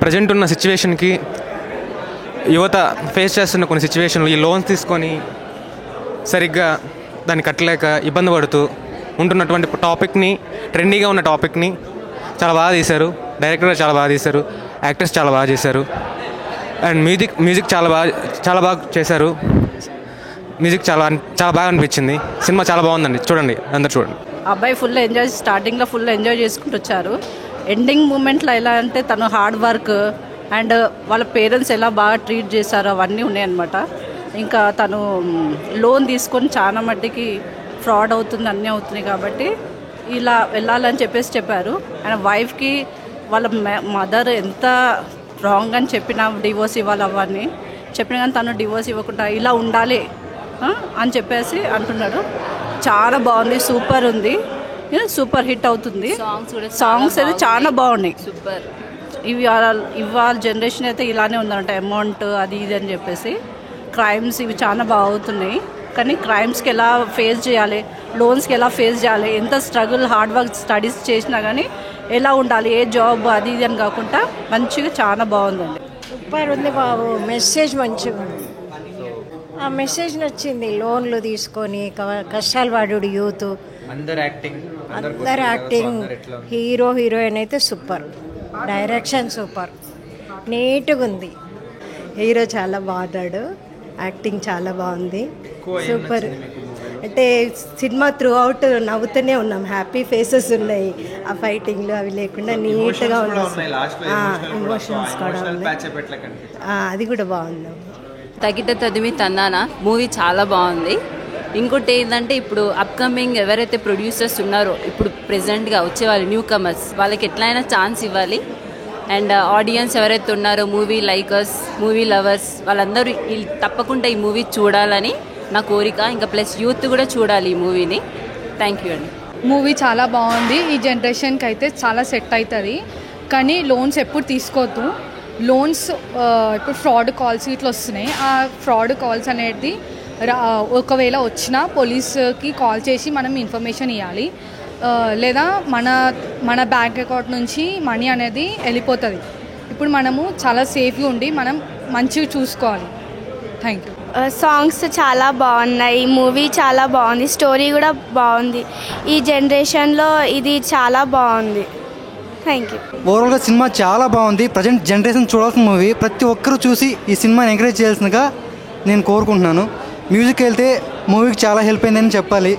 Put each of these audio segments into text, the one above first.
Present ఉన్న సిచ్యువేషన్కి యువత ఫేస్ చేస్తున్న కొన్ని సిచ్యువేషన్లు, ఈ లోన్స్ తీసుకొని సరిగ్గా దాన్ని కట్టలేక ఇబ్బంది పడుతూ ఉంటున్నటువంటి టాపిక్ని, ట్రెండీగా ఉన్న టాపిక్ని చాలా బాగా తీశారు. డైరెక్టర్ గారు చాలా బాగా తీశారు, యాక్టర్స్ చాలా బాగా చేశారు, అండ్ మ్యూజిక్ చాలా బాగా చేశారు. మ్యూజిక్ చాలా బాగా అనిపించింది. సినిమా చాలా బాగుందండి, చూడండి, అందరు చూడండి. అబ్బాయి స్టార్టింగ్లో ఫుల్ ఎంజాయ్ చేసుకుంటూ వచ్చారు. ఎండింగ్ మూమెంట్లో ఎలా అంటే తను హార్డ్ వర్క్ అండ్ వాళ్ళ పేరెంట్స్ ఎలా బాగా ట్రీట్ చేశారో అవన్నీ ఉన్నాయన్నమాట. ఇంకా తను లోన్ తీసుకొని చాలా మట్టికి ఫ్రాడ్ అవుతుంది, అన్నీ అవుతున్నాయి కాబట్టి ఇలా వెళ్ళాలని చెప్పారు. అండ్ వైఫ్కి వాళ్ళ మదర్ ఎంత రాంగ్ అని చెప్పినా డివోర్స్ ఇవ్వాలి అవన్నీ చెప్పినా కానీ తను డివోర్స్ ఇవ్వకుండా ఇలా ఉండాలి అని చెప్పేసి అంటున్నాడు. చాలా బాగుంది, సూపర్ ఉంది, సూపర్ హిట్ అవుతుంది. సాంగ్స్ అయితే చాలా బాగున్నాయి, సూపర్. ఇవాళ జనరేషన్ అయితే ఇలానే ఉందంట, అమౌంట్ అది ఇది అని చెప్పేసి. క్రైమ్స్ ఇవి చాలా బాగా అవుతున్నాయి, కానీ క్రైమ్స్కి ఎలా ఫేస్ చేయాలి, లోన్స్కి ఎలా ఫేస్ చేయాలి, ఎంత స్ట్రగుల్ హార్డ్ వర్క్ స్టడీస్ చేసినా కానీ ఎలా ఉండాలి, ఏ జాబ్ అది ఇది అని కాకుండా మంచిగా చాలా బాగుందండి. సూపర్ ఉంది బాబు, మెసేజ్ మంచిగా ఉంది. ఆ మెసేజ్ నచ్చింది. లోన్లు తీసుకొని కష్టాలు పడు యూత్, అందరు యాక్టింగ్, హీరో హీరోయిన్ అయితే సూపర్, డైరెక్షన్ సూపర్, నీట్గా ఉంది. హీరో చాలా బాగున్నాడు, యాక్టింగ్ చాలా బాగుంది, సూపర్. అంటే సినిమా త్రూ అవుట్ నవ్వుతూనే ఉన్నాం, హ్యాపీ ఫేసెస్ ఉన్నాయి. ఆ ఫైటింగ్లు అవి లేకుండా నీట్గా ఉన్నాయి, ఎమోషన్స్ కూడా ఉన్నాయి, అది కూడా బాగుంది. తగిట తదిమి తందానా మూవీ చాలా బాగుంది. ఇంకోటి ఏంటంటే ఇప్పుడు అప్కమింగ్ ఎవరైతే ప్రొడ్యూసర్స్ ఉన్నారో, ఇప్పుడు ప్రెజెంట్గా వచ్చే వాళ్ళు న్యూ కమర్స్, వాళ్ళకి ఎట్లయినా ఛాన్స్ ఇవ్వాలి. అండ్ ఆడియన్స్ ఎవరైతే ఉన్నారో, మూవీ లైకర్స్, మూవీ లవర్స్, వాళ్ళందరూ తప్పకుండా ఈ మూవీ చూడాలని నా కోరిక. ఇంకా ప్లస్ యూత్ కూడా చూడాలి ఈ మూవీని. థ్యాంక్ యూ అండి. మూవీ చాలా బాగుంది. ఈ జనరేషన్కి అయితే చాలా సెట్ అవుతుంది. కానీ లోన్స్ ఎప్పుడు తీసుకోవద్దు. లోన్స్ ఇప్పుడు ఫ్రాడ్ కాల్స్ ఇట్లా వస్తున్నాయి. ఆ ఫ్రాడ్ కాల్స్ అనేది ఒకవేళ వచ్చినా పోలీస్కి కాల్ చేసి మనం ఇన్ఫర్మేషన్ ఇవ్వాలి, లేదా మన బ్యాంక్ అకౌంట్ నుంచి మనీ అనేది వెళ్ళిపోతుంది. ఇప్పుడు మనము చాలా సేఫ్గా ఉండి మనం మంచిగా చూసుకోవాలి. Thank you. సాంగ్స్ చాలా బాగున్నాయి, మూవీ చాలా బాగుంది, స్టోరీ కూడా బాగుంది. ఈ జనరేషన్లో ఇది చాలా బాగుంది. Thank you. ఓవరాల్గా సినిమా చాలా బాగుంది. ప్రజెంట్ జనరేషన్ చూడాల్సిన మూవీ. ప్రతి ఒక్కరూ చూసి ఈ సినిమాని ఎంకరేజ్ చేయాల్సిందిగా నేను కోరుకుంటున్నాను. మ్యూజిక్ వెళ్తే మూవీకి చాలా హెల్ప్ అయిందని చెప్పాలి.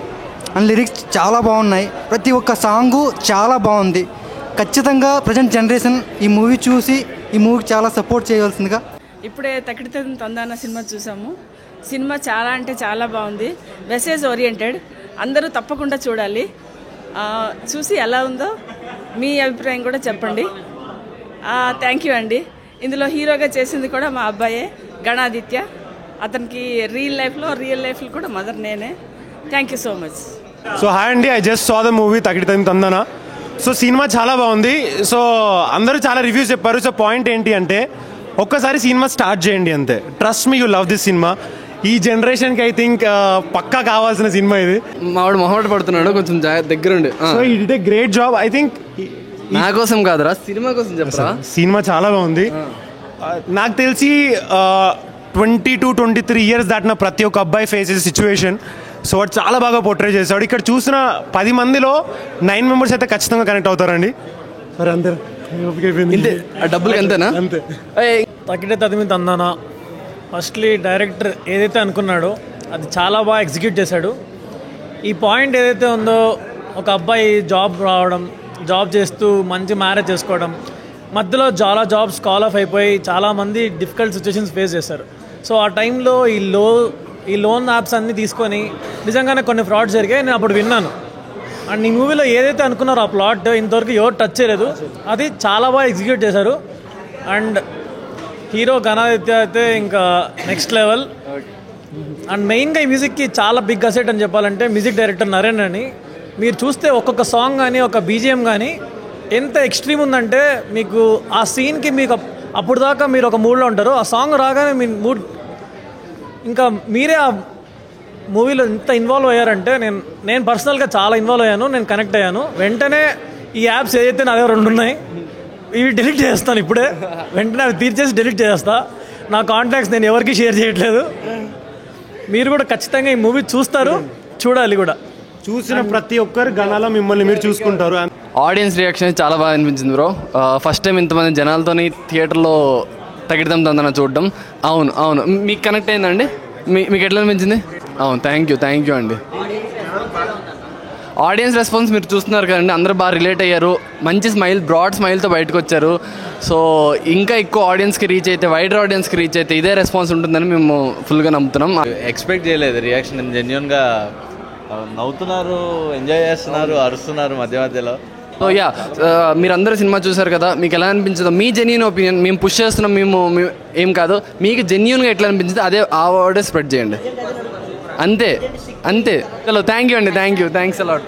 అండ్ లిరిక్స్ చాలా బాగున్నాయి, ప్రతి ఒక్క సాంగు చాలా బాగుంది. ఖచ్చితంగా ప్రజెంట్ జనరేషన్ ఈ మూవీ చూసి ఈ మూవీకి చాలా సపోర్ట్ చేయవలసిందిగా. ఇప్పుడే తకిట తందాన సినిమా చూసాము. సినిమా చాలా అంటే చాలా బాగుంది, మెసేజ్ ఓరియంటెడ్. అందరూ తప్పకుండా చూడాలి. చూసి ఎలా ఉందో మీ అభిప్రాయం కూడా చెప్పండి. థ్యాంక్ యూ అండి. ఇందులో హీరోగా చేసింది కూడా మా అబ్బాయే, గణాదిత్య. అతనికి రియల్ లైఫ్లో కూడా మదర్ నేనే. Thank you so much. So hi అండి, I just saw the movie Takita Tandana. So cinema చాలా బాగుంది. సో అందరూ చాలా రివ్యూస్ చెప్పారు. సో పాయింట్ ఏంటి అంటే, ఒక్కసారి సినిమా స్టార్ట్ చేయండి అంతే. Trust me, you love this cinema. ఈ జనరేషన్కి ఐ థింక్ పక్కా కావాల్సిన సినిమా ఇది. మావాడు మొహమాట పడుతున్నాడు, కొంచెం దగ్గరుండి. సో ఈ did a great job. I think నా కోసం కాదురా, సినిమా కోసం చెప్పరా. సినిమా చాలా బాగుంది. నాకు తెలిసి 22-23 ఇయర్స్ దాటిన ప్రతి ఒక్క అబ్బాయి ఫేస్ చేసే సిచ్యువేషన్. సో వాడు చాలా బాగా పోర్ట్రే చేశాడు. ఇక్కడ చూసిన 10 మందిలో 9 మెంబర్స్ అయితే ఖచ్చితంగా కనెక్ట్ అవుతారండి. సరే అందరు డబ్బులు ఎంతేనా? అంతే. తకిట తదిమి తందానా ఫస్ట్లీ డైరెక్టర్ ఏదైతే అనుకున్నాడో అది చాలా బాగా ఎగ్జిక్యూట్ చేశాడు. ఈ పాయింట్ ఏదైతే ఉందో, ఒక అబ్బాయి జాబ్ రావడం, జాబ్ చేస్తూ మంచి మ్యారేజ్ చేసుకోవడం, మధ్యలో చాలా జాబ్స్ కాల్ ఆఫ్ అయిపోయి చాలామంది డిఫికల్ట్ సిచ్యువేషన్స్ ఫేస్ చేశారు. సో ఆ టైంలో ఈ లోన్ యాప్స్ అన్నీ తీసుకొని నిజంగానే కొన్ని ఫ్రాడ్స్ జరిగాయి. నేను అప్పుడు విన్నాను. అండ్ ఈ మూవీలో ఏదైతే అనుకున్నారో ఆ ప్లాట్ ఇంతవరకు ఎవరు టచ్ చేయలేదు. అది చాలా బాగా ఎగ్జిక్యూట్ చేశారు. అండ్ హీరో గణాదిత్య అయితే ఇంకా నెక్స్ట్ లెవెల్. అండ్ మెయిన్గా ఈ మ్యూజిక్కి చాలా బిగ్ అసెట్ అని చెప్పాలంటే మ్యూజిక్ డైరెక్టర్ నరేన్ అని. మీరు చూస్తే ఒక్కొక్క సాంగ్ కానీ ఒక బీజిఎం కానీ ఎంత ఎక్స్ట్రీమ్ ఉందంటే, మీకు ఆ సీన్కి మీకు అప్పుడు దాకా మీరు ఒక మూడ్లో ఉంటారు, ఆ సాంగ్ రాగానే మీ మూడ్ ఇంకా మీరే ఆ మూవీలో ఎంత ఇన్వాల్వ్ అయ్యారంటే, నేను పర్సనల్గా చాలా ఇన్వాల్వ్ అయ్యాను, నేను కనెక్ట్ అయ్యాను. వెంటనే ఈ యాప్స్ ఏదైతే నా దగ్గర 2 ఉన్నాయి, ఇవి డిలీట్ చేస్తాను ఇప్పుడే, వెంటనే అవి తీర్చేసి డిలీట్ చేస్తా. నా కాంటాక్ట్స్ నేను ఎవరికి షేర్ చేయట్లేదు. మీరు కూడా ఖచ్చితంగా ఈ మూవీ చూస్తారు, చూడాలి కూడా. చూసిన ప్రతి ఒక్కరు గణాల మిమ్మల్ని మీరు చూసుకుంటారు. ఆడియన్స్ రియాక్షన్ చాలా బాగా అనిపించింది బ్రో. ఫస్ట్ టైం ఇంతమంది జనాలతోని థియేటర్లో తగిడతాం తందన చూడడం. అవును అవును, మీకు కనెక్ట్ అయిందండి? మీకు ఎట్లా అనిపించింది? అవును, థ్యాంక్ యూ అండి. ఆడియన్స్ రెస్పాన్స్ మీరు చూస్తున్నారు కదండి, అందరూ బాగా రిలేట్ అయ్యారు. మంచి స్మైల్, బ్రాడ్ స్మైల్తో బయటకు వచ్చారు. సో ఇంకా ఎక్కువ ఆడియన్స్కి రీచ్ అయితే, వైడర్ ఆడియన్స్కి రీచ్ అయితే ఇదే రెస్పాన్స్ ఉంటుందని మేము ఫుల్గా నమ్ముతున్నాం. ఎక్స్పెక్ట్ చేయలేదు రియాక్షన్. జెన్యున్గా నవ్వుతున్నారు, ఎంజాయ్ చేస్తున్నారు, అరుస్తున్నారు మధ్యలో. సో యా, మీరందరూ సినిమా చూసారు కదా, మీకు ఎలా అనిపించదో మీ జెన్యూన్ ఒపీనియన్. మేము పుష్ చేస్తున్నాం, మేము ఏం కాదు, మీకు జెన్యూన్గా ఎట్లా అనిపించింది అదే ఆ వర్డే స్ప్రెడ్ చేయండి. అంతే. హలో, థ్యాంక్ యూ అండి, థ్యాంక్స్ అలాట్.